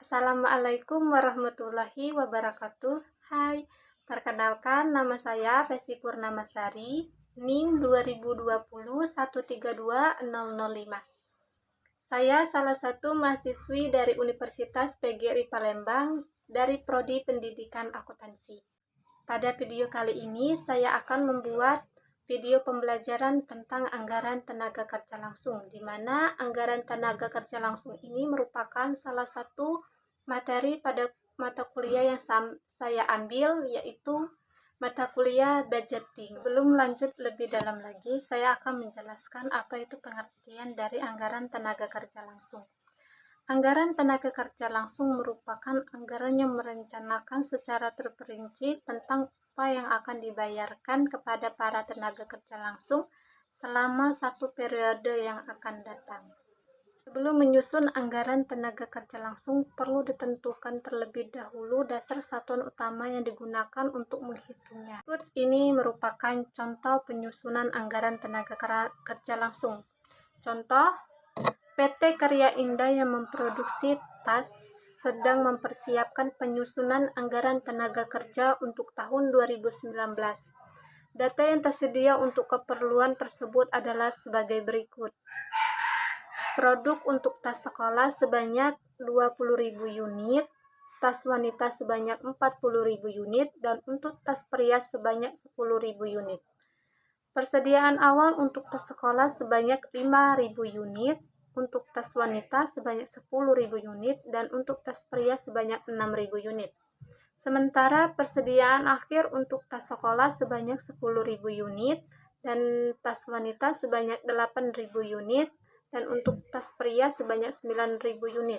Assalamualaikum warahmatullahi wabarakatuh. Hai, perkenalkan nama saya Besi Purnamasari, NIM 2020132005. Saya salah satu mahasiswi dari Universitas PGRI Palembang dari Prodi Pendidikan Akuntansi. Pada video kali ini saya akan membuat video pembelajaran tentang anggaran tenaga kerja langsung, di mana anggaran tenaga kerja langsung ini merupakan salah satu materi pada mata kuliah yang saya ambil, yaitu mata kuliah budgeting. Belum lanjut lebih dalam lagi, saya akan menjelaskan apa itu pengertian dari anggaran tenaga kerja langsung. Anggaran tenaga kerja langsung merupakan anggaran yang merencanakan secara terperinci tentang apa yang akan dibayarkan kepada para tenaga kerja langsung selama satu periode yang akan datang. Sebelum menyusun anggaran tenaga kerja langsung, perlu ditentukan terlebih dahulu dasar satuan utama yang digunakan untuk menghitungnya. Berikut ini merupakan contoh penyusunan anggaran tenaga kerja langsung. Contoh, PT Karya Indah yang memproduksi tas sedang mempersiapkan penyusunan anggaran tenaga kerja untuk tahun 2019. Data yang tersedia untuk keperluan tersebut adalah sebagai berikut. Produk untuk tas sekolah sebanyak 20.000 unit, tas wanita sebanyak 40.000 unit, dan untuk tas pria sebanyak 10.000 unit. Persediaan awal untuk tas sekolah sebanyak 5.000 unit, untuk tas wanita sebanyak 10.000 unit, dan untuk tas pria sebanyak 6.000 unit. Sementara persediaan akhir untuk tas sekolah sebanyak 10.000 unit, dan tas wanita sebanyak 8.000 unit, dan untuk tas pria sebanyak 9.000 unit.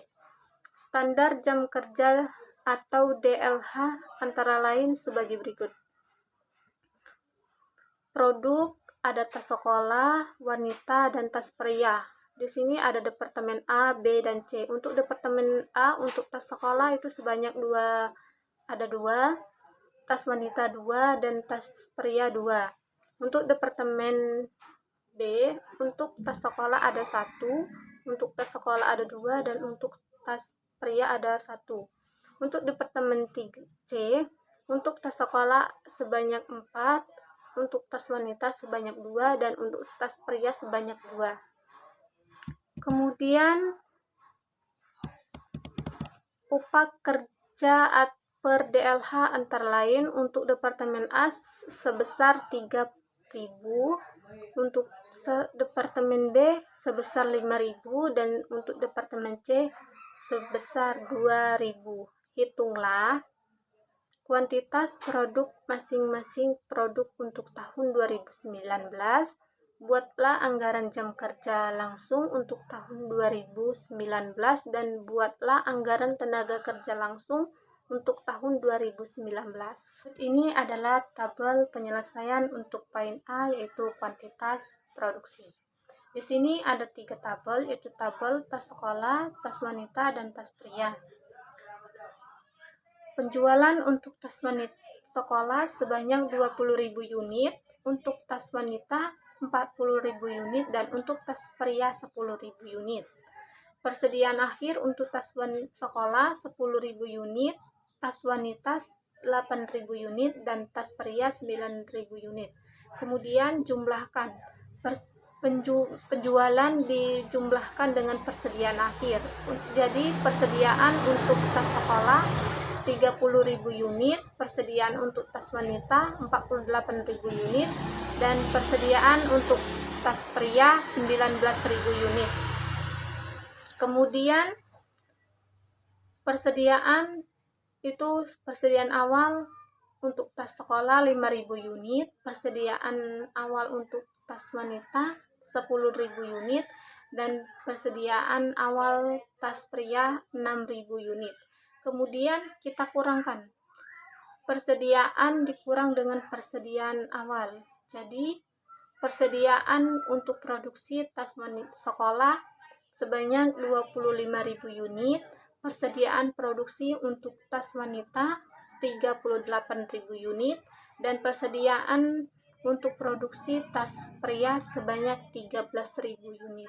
Standar jam kerja atau DLH antara lain sebagai berikut. Produk ada tas sekolah, wanita, dan tas pria. Di sini ada departemen A, B, dan C. Untuk departemen A, untuk tas sekolah itu sebanyak ada dua, tas wanita 2, dan tas pria 2. Untuk departemen B, untuk tas sekolah ada 1, untuk tas sekolah ada 2, dan untuk tas pria ada 1. Untuk departemen C, untuk tas sekolah sebanyak 4, untuk tas wanita sebanyak 2, dan untuk tas pria sebanyak 2. Kemudian upah kerja per DLH antara lain untuk departemen A sebesar 3.000, untuk departemen B sebesar 5.000, dan untuk departemen C sebesar 2.000. Hitunglah kuantitas produk masing-masing produk untuk tahun 2019. Buatlah anggaran jam kerja langsung untuk tahun 2019 dan buatlah anggaran tenaga kerja langsung untuk tahun 2019. Ini adalah tabel penyelesaian untuk poin A, yaitu kuantitas produksi. Di sini ada 3 tabel, yaitu tabel tas sekolah, tas wanita, dan tas pria. Penjualan untuk tas wanita sekolah sebanyak 20.000 unit, untuk tas wanita 40.000 unit, dan untuk tas pria 10.000 unit. Persediaan akhir untuk tas sekolah 10.000 unit, tas wanita 8.000 unit, dan tas pria 9.000 unit. Kemudian jumlahkan. Penjualan dijumlahkan dengan persediaan akhir. Jadi persediaan untuk tas sekolah 30.000 unit, persediaan untuk tas wanita 48.000 unit, dan persediaan untuk tas pria 19.000 unit. Kemudian persediaan awal untuk tas sekolah 5.000 unit, persediaan awal untuk tas wanita 10.000 unit, dan persediaan awal tas pria 6.000 unit. Kemudian kita kurangkan. Persediaan dikurang dengan persediaan awal. Jadi persediaan untuk produksi tas sekolah sebanyak 25.000 unit, persediaan produksi untuk tas wanita 38.000 unit, dan persediaan untuk produksi tas pria sebanyak 13.000 unit.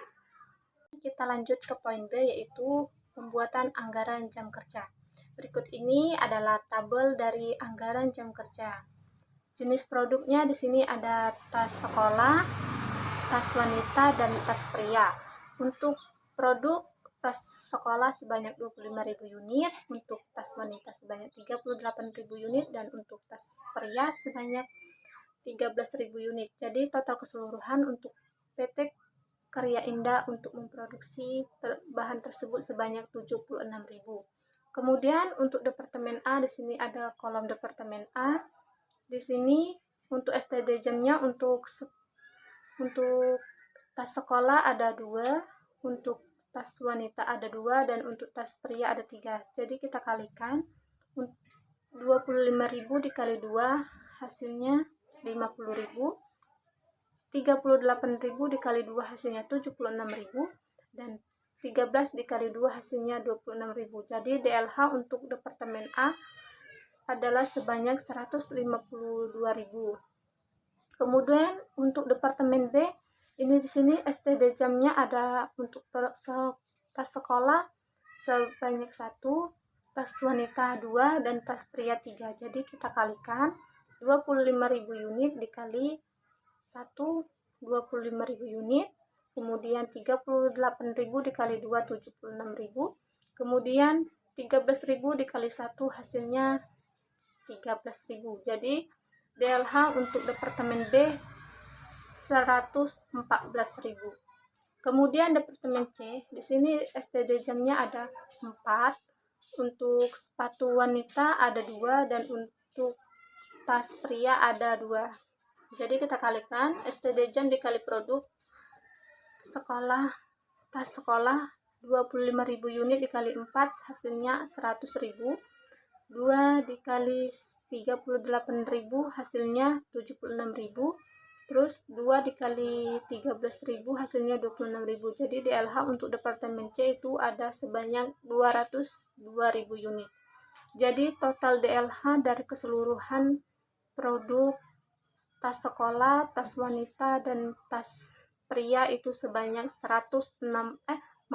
Kita lanjut ke poin B, yaitu pembuatan anggaran jam kerja. Berikut ini adalah tabel dari anggaran jam kerja. Jenis produknya di sini ada tas sekolah, tas wanita, dan tas pria. Untuk produk tas sekolah sebanyak 25.000 unit, untuk tas wanita sebanyak 38.000 unit, dan untuk tas pria sebanyak 13.000 unit. Jadi total keseluruhan untuk PT Karya Indah untuk memproduksi bahan tersebut sebanyak 76.000. Kemudian untuk departemen A, di sini ada kolom departemen A. Di sini untuk STD jamnya untuk tas sekolah ada 2, untuk tas wanita ada 2, dan untuk tas pria ada 3. Jadi kita kalikan 25.000 dikali 2 hasilnya 50.000. 38.000 dikali 2 hasilnya 76.000, dan 13 dikali 2 hasilnya 26.000. Jadi DLH untuk departemen A adalah sebanyak 152.000. Kemudian untuk departemen B, ini di sini STD jamnya ada untuk tas sekolah sebanyak 1, tas wanita 2, dan tas pria 3. Jadi kita kalikan 25.000 unit dikali 1, 25.000 unit, kemudian 38.000 dikali 2, 76.000, kemudian 13.000 dikali 1 hasilnya 13.000. Jadi DLH untuk departemen B 114.000. Kemudian departemen C, di sini STD jamnya ada 4, untuk sepatu wanita ada 2, dan untuk tas pria ada 2. Jadi kita kalikan STD jam dikali produk sekolah, tas sekolah 25.000 unit dikali 4 hasilnya 100.000. 2 dikali 38.000 hasilnya 76.000. Terus 2 dikali 13.000 hasilnya 26.000. Jadi DLH untuk departemen C itu ada sebanyak 202.000 unit. Jadi total DLH dari keseluruhan produk tas sekolah, tas wanita, dan tas pria itu sebanyak 468.000.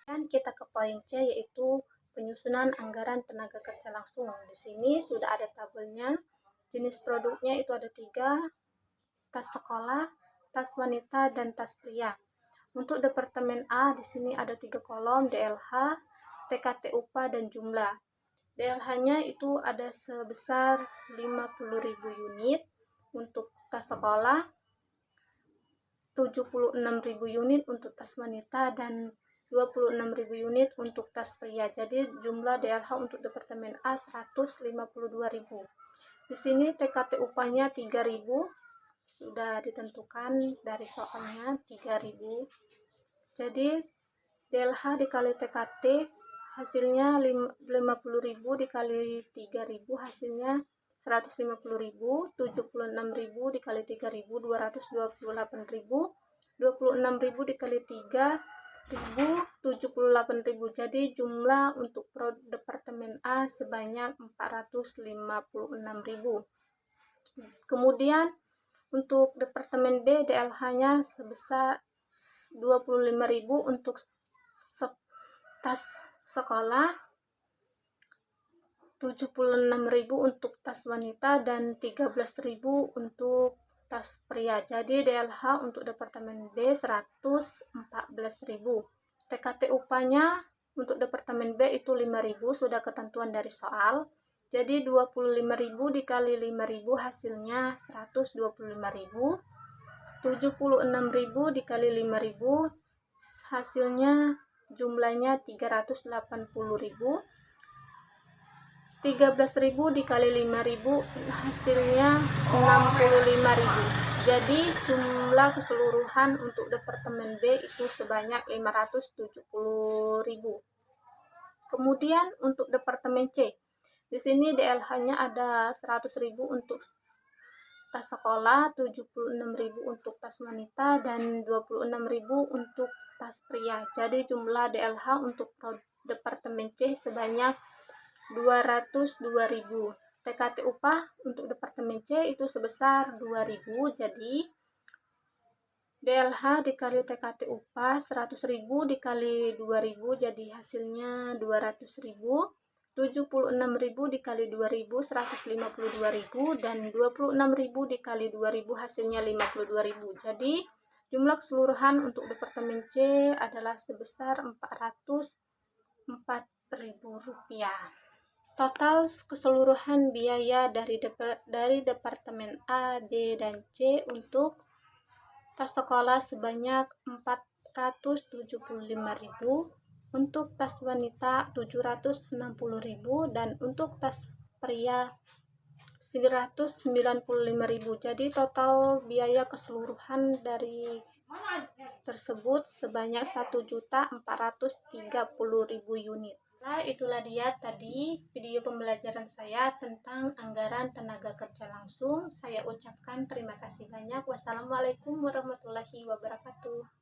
Dan kita ke poin C, yaitu penyusunan anggaran tenaga kerja langsung. Di sini sudah ada tabelnya. Jenis produknya itu ada 3, tas sekolah, tas wanita, dan tas pria. Untuk departemen A, di sini ada 3 kolom, DLH, TKT upah, dan jumlah. DLH-nya itu ada sebesar 50.000 unit, untuk tas sekolah 76.000 unit, untuk tas wanita, dan 26.000 unit untuk tas pria. Jadi jumlah DLH untuk departemen A 152.000. Di sini TKT upahnya 3.000, sudah ditentukan dari soalnya 3.000. Jadi DLH dikali TKT hasilnya 50.000 dikali 3.000 hasilnya 150.000. 76.000 dikali 3.000 228.000. 26.000 dikali 3.078.000. Jadi jumlah untuk departemen A sebanyak 456.000. Kemudian untuk departemen B DLH-nya sebesar 25.000 untuk tas sekolah, 76.000 untuk tas wanita, dan 13.000 untuk tas pria. Jadi DLH untuk departemen B 114.000. TKT upahnya untuk departemen B itu 5.000, sudah ketentuan dari soal. Jadi 25.000 dikali 5.000 hasilnya 125.000. 76.000 dikali 5.000 hasilnya jumlahnya 380.000. 13.000 dikali 5.000 hasilnya 65.000. Jadi jumlah keseluruhan untuk departemen B itu sebanyak 570.000. Kemudian untuk departemen C, di sini DLH-nya ada 100.000 untuk tas sekolah, 76.000 untuk tas wanita, dan 26.000 untuk tas pria. Jadi jumlah DLH untuk departemen C sebanyak 202.000. TKT upah untuk departemen C itu sebesar 2.000. Jadi DLH dikali TKT upah 100.000 dikali 2.000 jadi hasilnya 200.000. 76.000 dikali 2.000 152.000 dan 26.000 dikali 2.000 hasilnya 52.000. Jadi jumlah keseluruhan untuk departemen C adalah sebesar 404.000 rupiah. Total keseluruhan biaya dari departemen A, B, dan C untuk tas sekolah sebanyak 475.000, untuk tas wanita 760.000, dan untuk tas pria 995.000. Jadi total biaya keseluruhan dari tersebut sebanyak 1.430.000 unit. Nah, itulah dia tadi video pembelajaran saya tentang anggaran tenaga kerja langsung. Saya ucapkan terima kasih banyak. Wassalamualaikum warahmatullahi wabarakatuh.